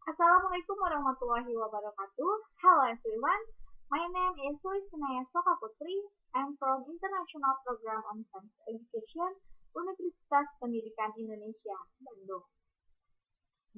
Assalamualaikum warahmatullahi wabarakatuh. Hello everyone. My name is Sulistinayah Suwaka Putri. I'm from International Program on Science Education, Universitas Pendidikan Indonesia, Bandung.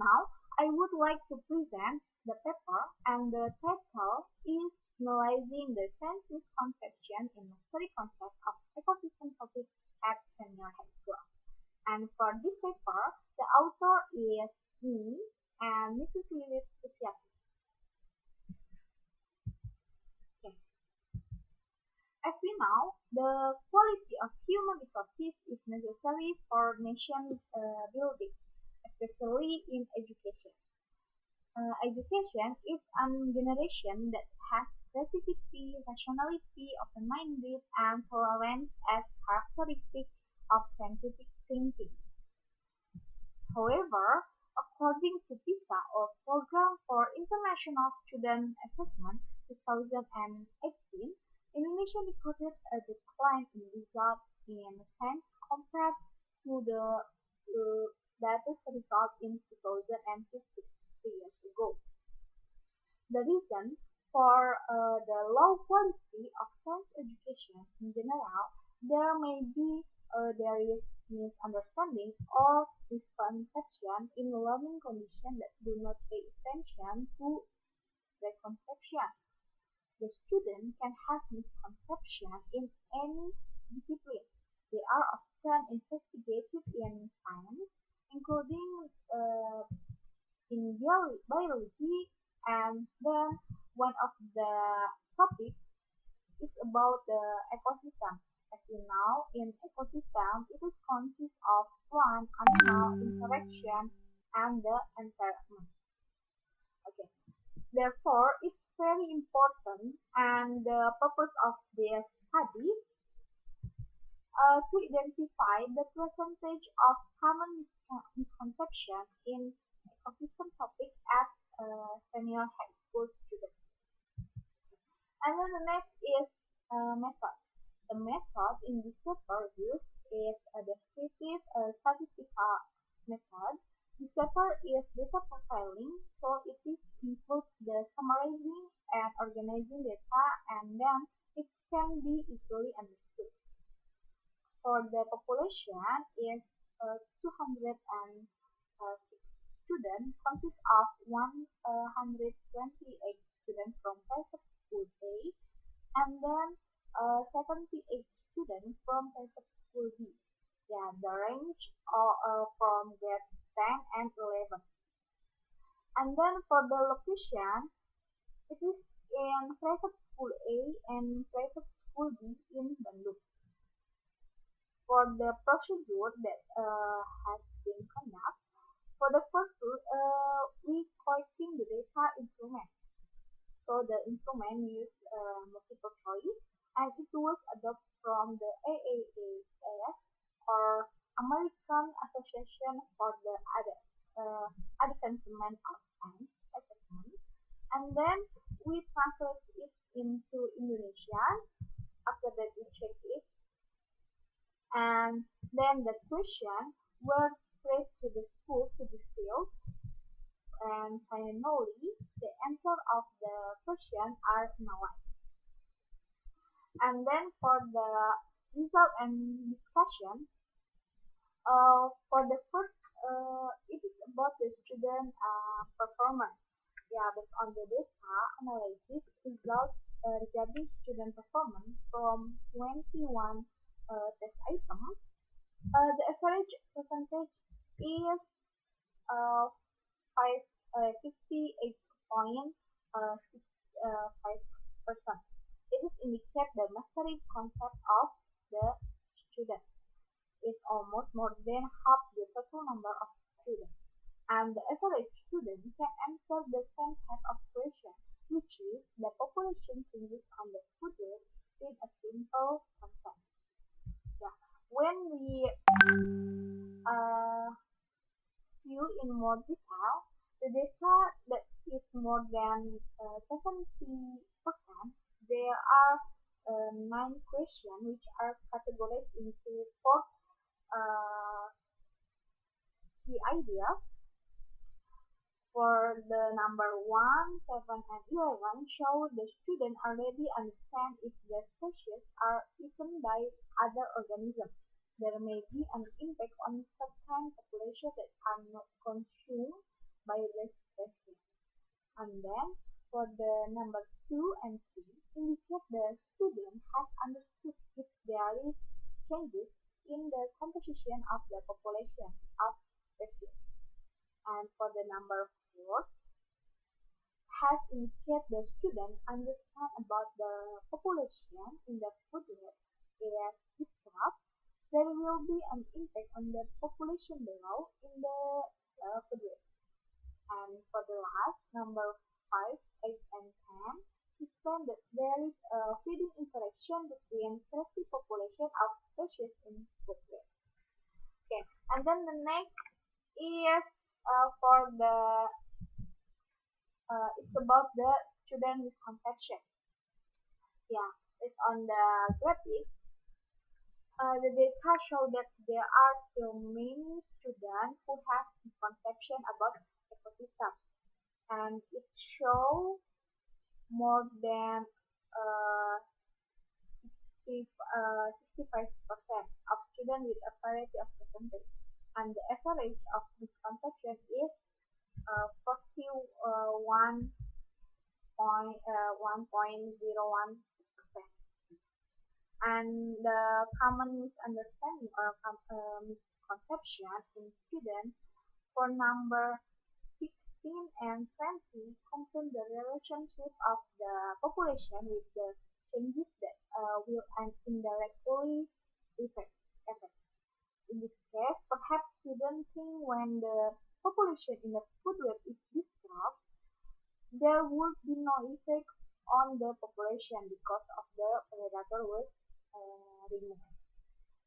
Now, I would like to present the paper and the title is Analyzing the Science Misconception in Mastery Concept of Ecosystem Topics at Senior High School. And for this paper, the author is me and Mrs. Lilit Rusyati. Okay. As we know, the quality of human resources is necessary for nation building, especially in education. Education is a generation that has creativity, rationality, open-minded, and tolerance as characteristics of scientific thinking. However, according to PISA or Program for International Student Assessment 2018, Indonesia recorded a decline in results in science compared to the latest result in 2015, 3 years ago. The reason for the low quality of science education in general, there is misunderstanding or misconception in learning conditions that do not pay attention to the conception. The student can have misconception in any discipline. They are often investigated in science, including in biology, and then one of the topics is about the ecosystem. As you know, in ecosystem, it is consists of plant, animal interaction, and the environment. Okay. Therefore, it's very important, and the purpose of this study to identify the percentage of common misconceptions in ecosystem topics at senior high school students. And then the next is method. The method in this paper used is a descriptive statistical method. This paper is data profiling, so it includes the summarizing and organizing data, and then it can be easily understood. For the population is 206 students, consists of 128 students from private school A, and then 78 students from private school B. Yeah, the range from grade 10 and 11. And then for the location, it is in private school A and private school B in Bandung. For the procedure that has been conducted, for the first we collecting the data instrument. So the instrument used multiple choice, and it was adopted from the AAAS or American Association for the Advancement of Science Assessment, and then we translate it into Indonesian. After that, we check it, and then the question were spread to the school to be filled, and finally the answer of the question are analyzed. And then for the result and discussion, for the first, it is about the student performance. Yeah, based on the data analysis results regarding student performance from 21 test items, the average percentage is uh, 58.5%. It is indicate the mastery concept of the student is almost more than half the total number of students. And the average student can answer the same type of question, which is the population changes on the food web in a simple concept. Yeah. When we view in more detail, the data that is more than 70%, there are 9 questions which are categorized into 4 key ideas. For for the number 1, 7, and 11 show the student already understand if the species are eaten by other organisms. There may be an impact on certain populations that are not consumed by this species. And then for the number 2 and 3 indicate the student has understood if there is changes in the composition of the population of species. And for the number 4 has indicated the student understand about the population in the food web. As discussed, there will be an impact on the population below in the food web. And for the last, number 5, 8, and 10, explain that there is a feeding interaction between selective population of species in food web. Okay, and then the next is for the it's about the student misconception. Yeah, it's on the graphic. The data show that there are still many students who have misconception about ecosystem, and it shows more than 65% of students with a variety of percentage, and the average of misconception is 1.01%. And the common misunderstanding or misconception in students for number 16 and 20 concern the relationship of the population with the changes that will indirectly affect. In this case, perhaps students think when the population in the food web is disturbed, there would be no effect on the population because of the predator was removed.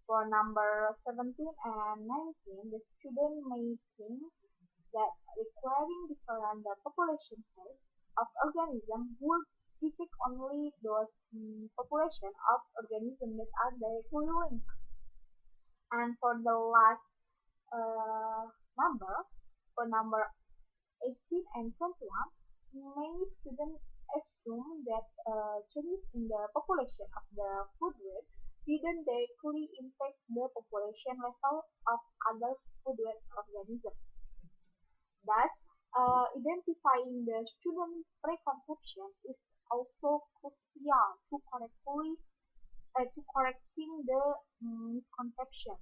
For number 17 and 19, the student may think that requiring different population size of organisms would affect only those population of organisms that are directly linked. And for the last number, for number 18 and 21, many students assume that changes in the population of the food web didn't directly impact the population level of other food web organisms. Thus, identifying the student preconception is also crucial to correcting the misconception.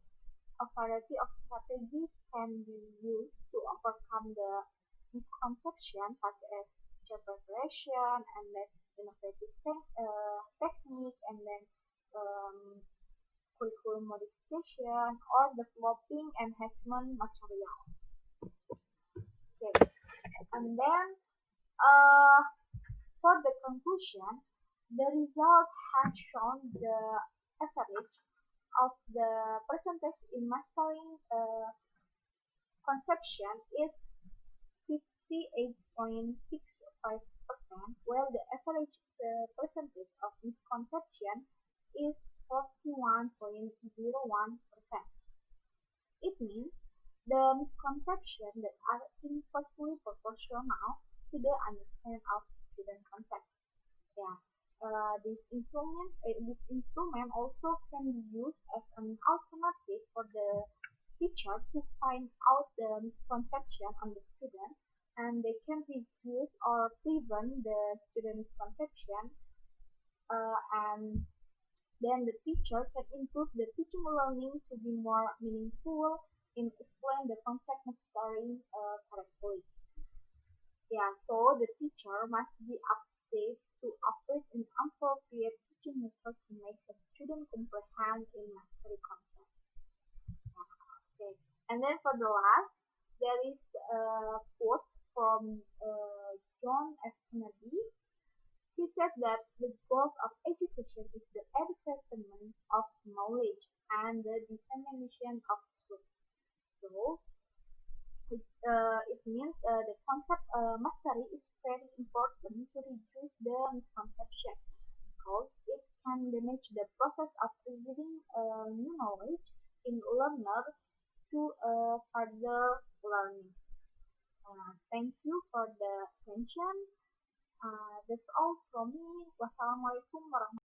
A variety of strategies can be used to overcome the misconception, such as teacher preparation and then innovative technique and then curriculum modification or developing enhancement material. Okay, and then for the conclusion, the result has shown the average of the percentage in mastering conception is 58.65%, while the average percentage of misconception is 41.01%. It means the misconceptions that are inversely proportional to the understanding of student concept. Yeah. This instrument also can be used as an alternative for the teacher to find out the misconception on the student, and they can reduce or prevent the student misconception, and then the teacher can improve the teaching learning to be more meaningful in explain the concept necessary correctly. Yeah, so the teacher must be updated to operate an appropriate teaching method to make the student comprehend and mastery concept. Okay, and then for the last, there is a quote from John F. Kennedy. He said that the goal of education is the advancement of knowledge and the dissemination of truth. So, it means the concept mastery is very important to reduce the misconception because it can damage the process of receiving new knowledge in learner to further learning. Thank you for the attention. That's all from me. Wassalamualaikum warahmatullahi